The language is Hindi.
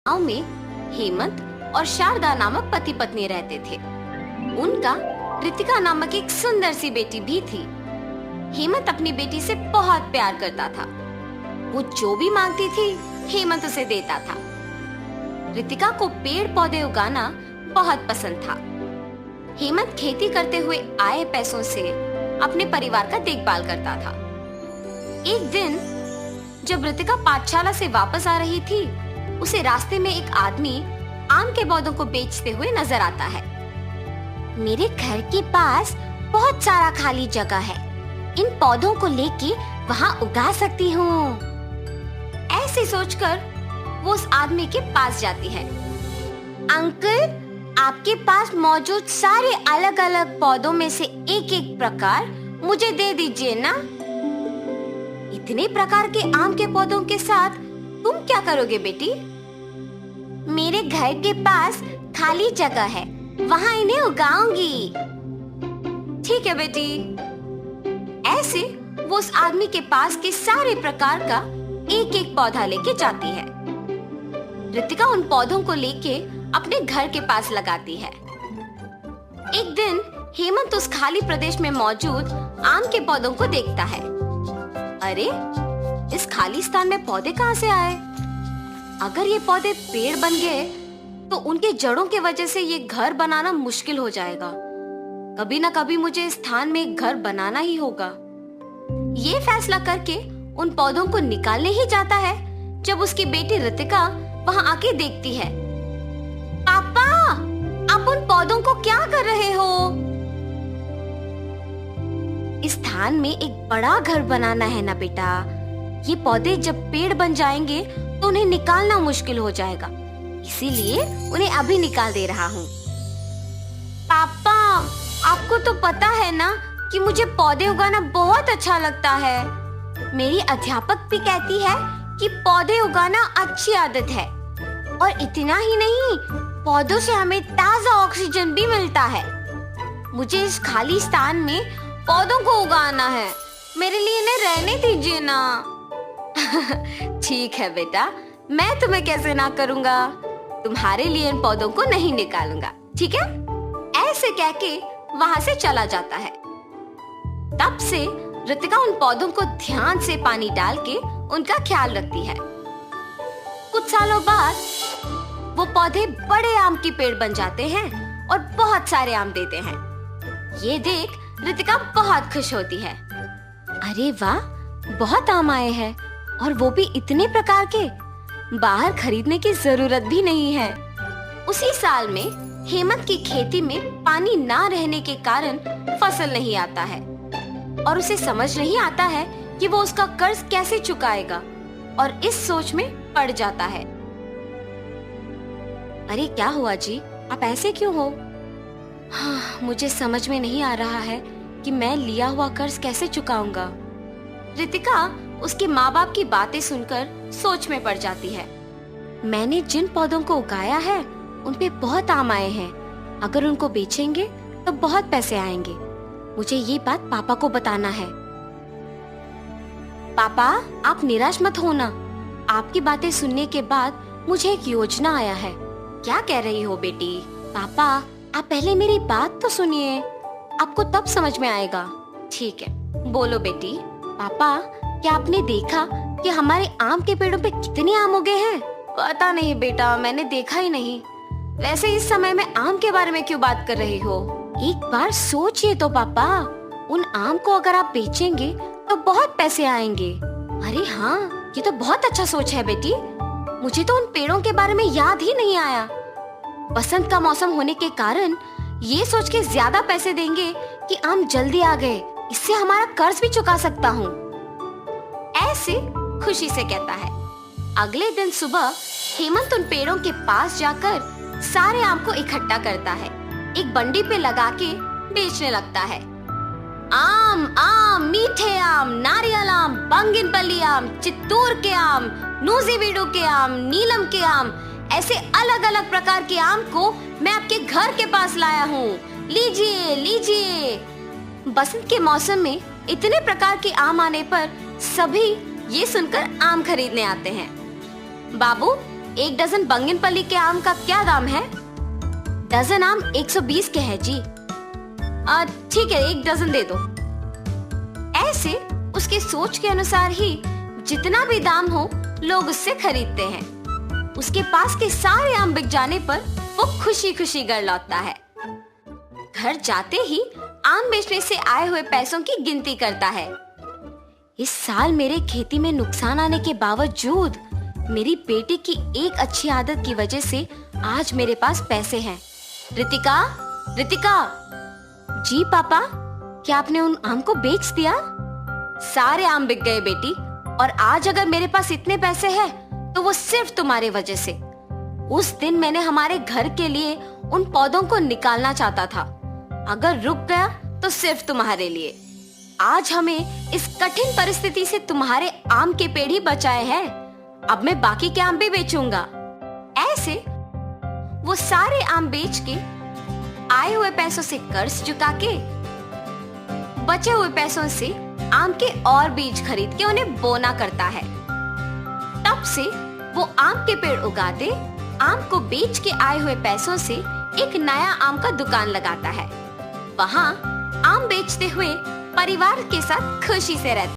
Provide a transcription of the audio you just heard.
गांव में हेमंत और शारदा नामक पति पत्नी रहते थे। उनका रितिका नामक एक सुंदर सी बेटी भी थी। हेमंत अपनी बेटी से बहुत प्यार करता था। वो जो भी मांगती थी हेमंत उसे देता था। रितिका को पेड़ पौधे उगाना बहुत पसंद था। हेमंत खेती करते हुए आए पैसों से अपने परिवार का देखभाल करता था। एक दिन जब रितिका पाठशाला से वापस आ रही थी, उसे रास्ते में एक आदमी आम के पौधों को बेचते हुए नजर आता है। मेरे घर के पास बहुत सारा खाली जगह है, इन पौधों को लेके वहाँ उगा सकती हूँ। ऐसे सोचकर वो उस आदमी के पास जाती है। अंकल, आपके पास मौजूद सारे अलग अलग पौधों में से एक एक प्रकार मुझे दे दीजिए ना। इतने प्रकार के आम के पौधों के साथ तुम क्या करोगे बेटी? मेरे घर के पास खाली जगह है, वहाँ इन्हें उगाऊंगी। ठीक है बेटी। ऐसे वो उस आदमी के पास के सारे प्रकार का एक एक पौधा लेके जाती है। रितिका उन पौधों को लेके अपने घर के पास लगाती है। एक दिन हेमंत उस खाली प्रदेश में मौजूद आम के पौधों को देखता है। अरे, इस खाली स्थान में पौधे कहाँ से आए? अगर ये पौधे पेड़ बन गए तो उनके जड़ों के वजह से ये घर बनाना मुश्किल हो जाएगा। कभी ना कभी मुझे इस स्थान में एक घर बनाना ही होगा। ये फैसला करके उन पौधों को निकालने ही जाता है जब उसकी बेटी रितिका वहाँ आके देखती है। पापा, आप उन पौधों को क्या कर रहे हो? इस स्थान में एक बड़ा घर बनाना है ना बेटा। ये पौधे जब पेड़ बन जाएंगे तो उन्हें निकालना मुश्किल हो जाएगा, इसीलिए उन्हें अभी निकाल दे रहा हूँ। पापा, आपको तो पता है ना कि मुझे पौधे उगाना बहुत अच्छा लगता है। मेरी अध्यापक भी कहती है कि पौधे उगाना अच्छी आदत है, और इतना ही नहीं, पौधों से हमें ताजा ऑक्सीजन भी मिलता है। मुझे इस खाली स्थान में पौधों को उगाना है, मेरे लिए इन्हें रहने दीजिए ना। ठीक है बेटा, मैं तुम्हें कैसे ना करूँगा। तुम्हारे लिए इन पौधों को नहीं निकालूंगा, ठीक है? ऐसे कह के वहाँ से चला जाता है। तब से रितिका उन पौधों को ध्यान से पानी डाल के उनका ख्याल रखती है। कुछ सालों बाद वो पौधे बड़े आम के पेड़ बन जाते हैं और बहुत सारे आम देते हैं। ये देख रितिका बहुत खुश होती है। अरे वाह, बहुत आम आए हैं, और वो भी इतने प्रकार के। बाहर खरीदने की जरूरत भी नहीं है। उसी साल में हेमंत की खेती में पानी ना रहने के कारण फसल नहीं आता है, और उसे समझ नहीं आता है कि वो उसका कर्ज कैसे चुकाएगा, और इस सोच में पड़ जाता है। अरे क्या हुआ जी, आप ऐसे क्यों हो? हाँ, मुझे समझ में नहीं आ रहा है कि मैं लिया हुआ कर्ज कैसे चुकाऊंगा। रितिका उसके माँ बाप की बातें सुनकर सोच में पड़ जाती है। मैंने जिन पौधों को उगाया है उन पे बहुत आम आए हैं। अगर उनको बेचेंगे तो बहुत पैसे आएंगे। मुझे ये बात पापा को बताना है। पापा, आप निराश मत होना। आपकी बातें सुनने के बाद मुझे एक योजना आया है। क्या कह रही हो बेटी? पापा, आप पहले मेरी बात तो सुनिए, आपको तब समझ में आएगा। ठीक है, बोलो बेटी। पापा, क्या आपने देखा कि हमारे आम के पेड़ों पे कितने आम उगे हैं? पता नहीं बेटा, मैंने देखा ही नहीं। वैसे इस समय में आम के बारे में क्यों बात कर रही हो? एक बार सोचिए तो पापा, उन आम को अगर आप बेचेंगे तो बहुत पैसे आएंगे। अरे हाँ, ये तो बहुत अच्छा सोच है बेटी। मुझे तो उन पेड़ों के बारे में याद ही नहीं आया। बसंत का मौसम होने के कारण ये सोच के ज्यादा पैसे देंगे कि आम जल्दी आ गए, इससे हमारा कर्ज भी चुका सकता हूँ। ऐसे खुशी से कहता है। अगले दिन सुबह हेमंत उन पेड़ों के पास जाकर सारे आम को इकट्ठा करता है, एक बंडी पे लगा के बेचने लगता है। आम आम, मीठे आम, नारियल आम, बंगिनपल्ली आम, चित्तूर के आम, नूजीबीडू के आम, नीलम के आम, ऐसे अलग अलग प्रकार के आम को मैं आपके घर के पास लाया हूँ। लीजिए लीजिए। बसंत के मौसम में इतने प्रकार के आम आने पर सभी ये सुनकर आम खरीदने आते हैं। बाबू, एक डजन बंगनपल्ली के आम का क्या दाम है? डजन आम 120 के है जी। ठीक है, एक डजन दे दो। ऐसे उसकी सोच के अनुसार ही जितना भी दाम हो लोग उससे खरीदते हैं। उसके पास के सारे आम बिक जाने पर वो खुशी खुशी घर लौटता है। घर जाते ही आम बेचने से आए हुए पैसों की गिनती करता है। इस साल मेरे खेती में नुकसान आने के बावजूद मेरी बेटी की एक अच्छी आदत की वजह से आज मेरे पास पैसे हैं। रितिका, रितिका। जी पापा, क्या आपने उन आम को बेच दिया? सारे आम बिक गए बेटी, और आज अगर मेरे पास इतने पैसे हैं तो वो सिर्फ तुम्हारे वजह से। उस दिन मैंने हमारे घर के लिए उन पौधों को निकालना चाहता था, अगर रुक गया तो सिर्फ तुम्हारे लिए। आज हमें इस कठिन परिस्थिति से तुम्हारे आम के पेड़ ही बचाए हैं। अब मैं बाकी के आम भी बेचूंगा। ऐसे वो सारे आम बेच के आए हुए पैसों से कर्ज चुका के बचे हुए पैसों से आम के और बीज खरीद के उन्हें बोना करता है। तब से वो आम के पेड़ उगाते, आम को बेच के आए हुए पैसों से एक नया आम का दुकान लगाता है। वहाँ आम बेचते हुए परिवार के साथ खुशी से रहता है।